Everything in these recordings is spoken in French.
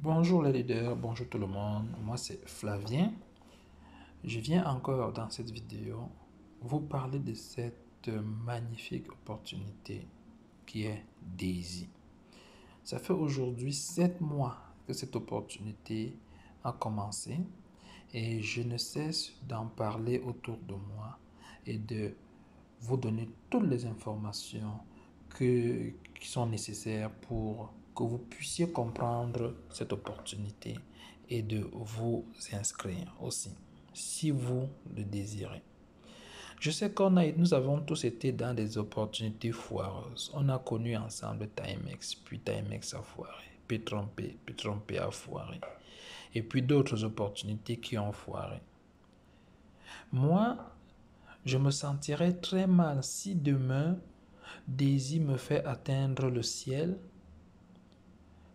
Bonjour les leaders, bonjour tout le monde, moi c'est Flavien. Je viens encore dans cette vidéo vous parler de cette magnifique opportunité qui est Daisy. Ça fait aujourd'hui 7 mois que cette opportunité a commencé et je ne cesse d'en parler autour de moi et de vous donner toutes les informations qui sont nécessaires pour que vous puissiez comprendre cette opportunité et de vous inscrire aussi, si vous le désirez. Je sais nous avons tous été dans des opportunités foireuses. On a connu ensemble Timex, puis Timex a foiré, P-Trompé a foiré, et puis d'autres opportunités qui ont foiré. Moi, je me sentirais très mal si demain, Daisy me fait atteindre le ciel,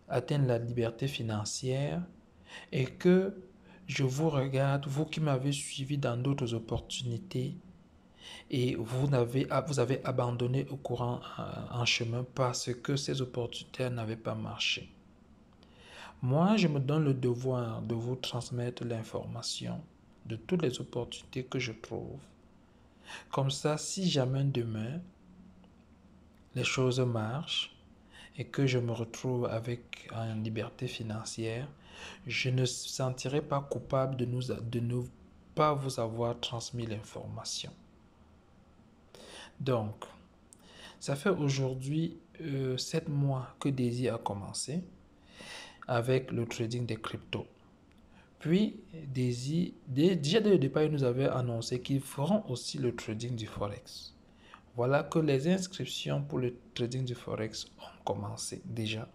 atteindre la liberté financière, et que je vous regarde, vous qui m'avez suivi dans d'autres opportunités, et vous avez abandonné au courant en chemin parce que ces opportunités n'avaient pas marché. Moi, je me donne le devoir de vous transmettre l'information de toutes les opportunités que je trouve. Comme ça, si jamais demain, les choses marchent et que je me retrouve avec une liberté financière, je ne sentirai pas coupable de ne pas vous avoir transmis l'information. Donc, ça fait aujourd'hui 7 mois que Daisy a commencé avec le trading des cryptos. Puis, Daisy, déjà dès le départ, il nous avait annoncé qu'ils feront aussi le trading du Forex. Voilà que les inscriptions pour le trading du Forex ont commencé déjà.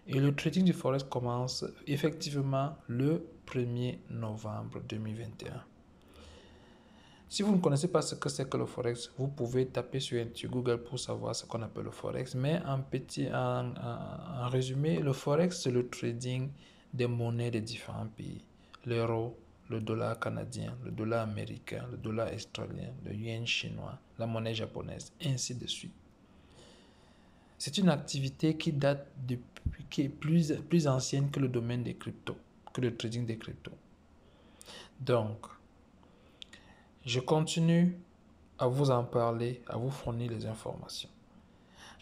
Et le trading du Forex commence effectivement le 1er novembre 2021. Si vous ne connaissez pas ce que c'est que le Forex, vous pouvez taper sur Google pour savoir ce qu'on appelle le Forex. Mais en résumé, le Forex, c'est le trading des monnaies des différents pays. L'euro, le dollar canadien, le dollar américain, le dollar australien, le yuan chinois, la monnaie japonaise, ainsi de suite. C'est une activité qui est plus ancienne que le domaine des cryptos, que le trading des cryptos. Donc, je continue à vous en parler, à vous fournir les informations.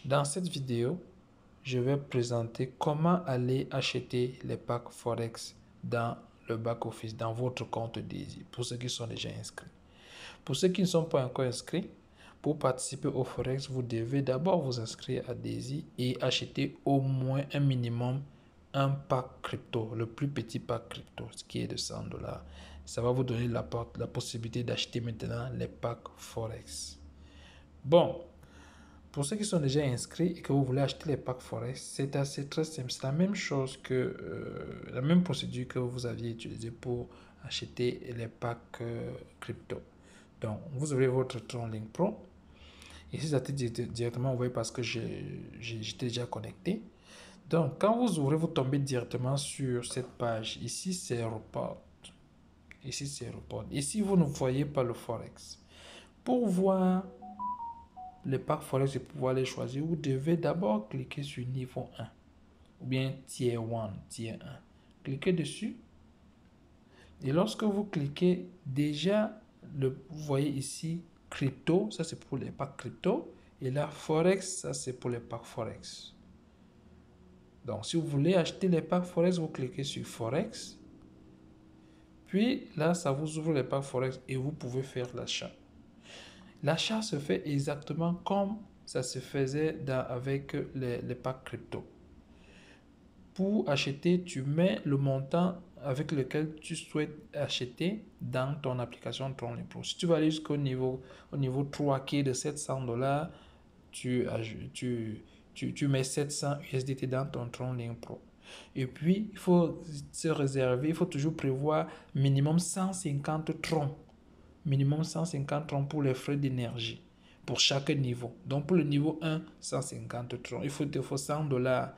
Dans cette vidéo, je vais présenter comment aller acheter les packs Forex dans le back-office, dans votre compte Daisy, pour ceux qui sont déjà inscrits. Pour ceux qui ne sont pas encore inscrits, pour participer au Forex, vous devez d'abord vous inscrire à Daisy et acheter au moins un minimum un pack crypto, le plus petit pack crypto, ce qui est de 100 $. Ça va vous donner la possibilité d'acheter maintenant les packs Forex. Bon, pour ceux qui sont déjà inscrits et que vous voulez acheter les packs Forex, c'est assez très simple. C'est la même chose que la même procédure que vous aviez utilisée pour acheter les packs crypto. Donc, vous ouvrez votre TronLink Pro. Ici, ça directement ouvert parce que j'étais déjà connecté. Donc, quand vous ouvrez, vous tombez directement sur cette page. Ici, c'est Report. Ici, c'est Report. Ici, vous ne voyez pas le Forex. Pour voir les packs Forex et pouvoir les choisir, vous devez d'abord cliquer sur niveau 1 ou bien Tier 1, Tier 1. Cliquez dessus. Et lorsque vous cliquez, déjà, vous voyez ici crypto, ça c'est pour les packs crypto. Et là, Forex, ça c'est pour les packs Forex. Donc, si vous voulez acheter les packs Forex, vous cliquez sur Forex. Puis là, ça vous ouvre les packs Forex et vous pouvez faire l'achat. L'achat se fait exactement comme ça se faisait avec les packs crypto. Pour acheter, tu mets le montant avec lequel tu souhaites acheter dans ton application TronLink Pro. Si tu vas aller jusqu'au niveau 3 qui est de 700 $, tu mets 700 USDT dans ton TronLink Pro. Et puis, il faut se réserver, il faut toujours prévoir minimum 150 troncs. Minimum 150 troncs pour les frais d'énergie pour chaque niveau. Donc, pour le niveau 1, 150 troncs. Il te faut 100 $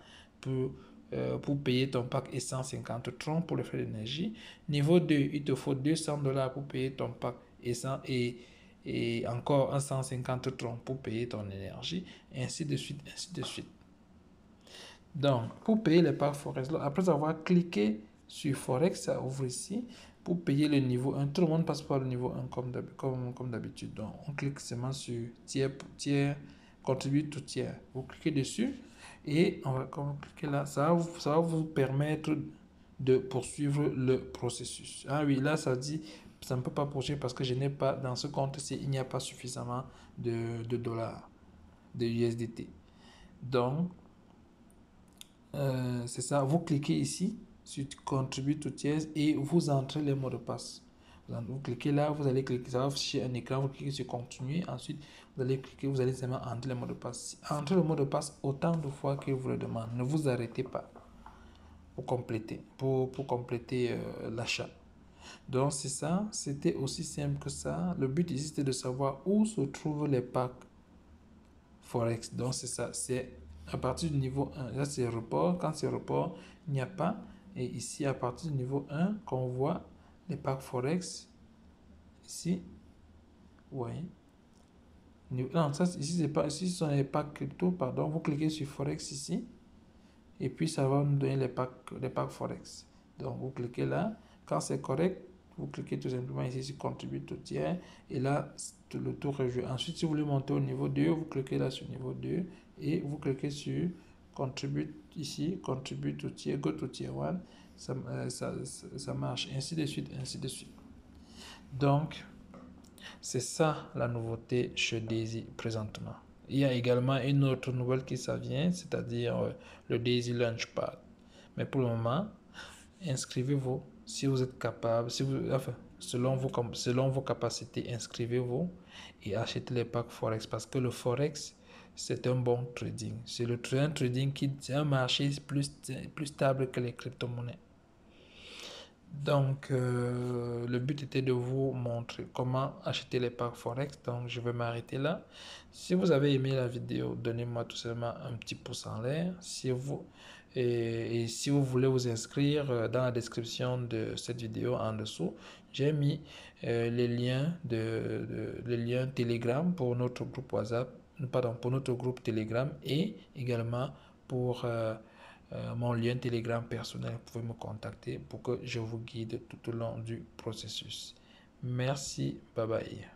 pour payer ton pack et 150 troncs pour les frais d'énergie. Niveau 2, il te faut 200 $ pour payer ton pack et encore un 150 troncs pour payer ton énergie, ainsi de suite, ainsi de suite. Donc, pour payer les packs Forex, après avoir cliqué sur Forex, ça ouvre ici. Pour payer le niveau 1, tout le monde passe par le niveau 1 comme d'habitude. Donc, on clique seulement sur tiers, contribute to tiers. Vous cliquez dessus et on va cliquer là. Ça va vous permettre de poursuivre le processus. Ah oui, là, ça dit, ça ne peut pas poursuivre parce que je n'ai pas, dans ce compte-ci, il n'y a pas suffisamment de dollars, de USDT. Donc, c'est ça, vous cliquez ici sur Contribute to Tiers et vous entrez les mots de passe. Vous cliquez là, vous allez cliquer, ça va afficher un écran, vous cliquez sur Continuer, ensuite vous allez cliquer, vous allez seulement entrer les mots de passe. Entrez le mot de passe autant de fois que vous le demandez, ne vous arrêtez pas pour compléter l'achat. Donc c'est ça, c'était aussi simple que ça. Le but ici c'était de savoir où se trouvent les packs Forex. Donc c'est ça, c'est à partir du niveau 1. Là c'est report, quand c'est report, il n'y a pas. Et ici à partir du niveau 1, qu'on voit les packs Forex. Ici, oui. Non, ça ici c'est pas, ici ce sont les packs crypto, pardon. Vous cliquez sur Forex ici. Et puis ça va nous donner les packs Forex. Donc vous cliquez là. Quand c'est correct, vous cliquez tout simplement ici sur Contribute au tiers. Et là, le tour est joué. Ensuite, si vous voulez monter au niveau 2, vous cliquez là sur niveau 2. Et vous cliquez sur Contribute ici. Contribute au tiers. Go to tier 1. Ça marche. Ainsi de suite, ainsi de suite. Donc, c'est ça la nouveauté chez Daisy présentement. Il y a également une autre nouvelle qui s'en vient, c'est-à-dire le Daisy Launchpad. Mais pour le moment, inscrivez-vous si vous êtes capable, enfin, selon vos capacités, inscrivez-vous et achetez les packs Forex parce que le Forex, c'est un bon trading. C'est un trading c'est un marché plus stable que les crypto-monnaies. Donc, le but était de vous montrer comment acheter les packs Forex. Donc, je vais m'arrêter là. Si vous avez aimé la vidéo, donnez-moi tout simplement un petit pouce en l'air. Et si vous voulez vous inscrire, dans la description de cette vidéo en dessous, j'ai mis les liens Telegram pour notre groupe WhatsApp, pardon, pour notre groupe Telegram et également pour mon lien Telegram personnel. Vous pouvez me contacter pour que je vous guide tout au long du processus. Merci, bye bye.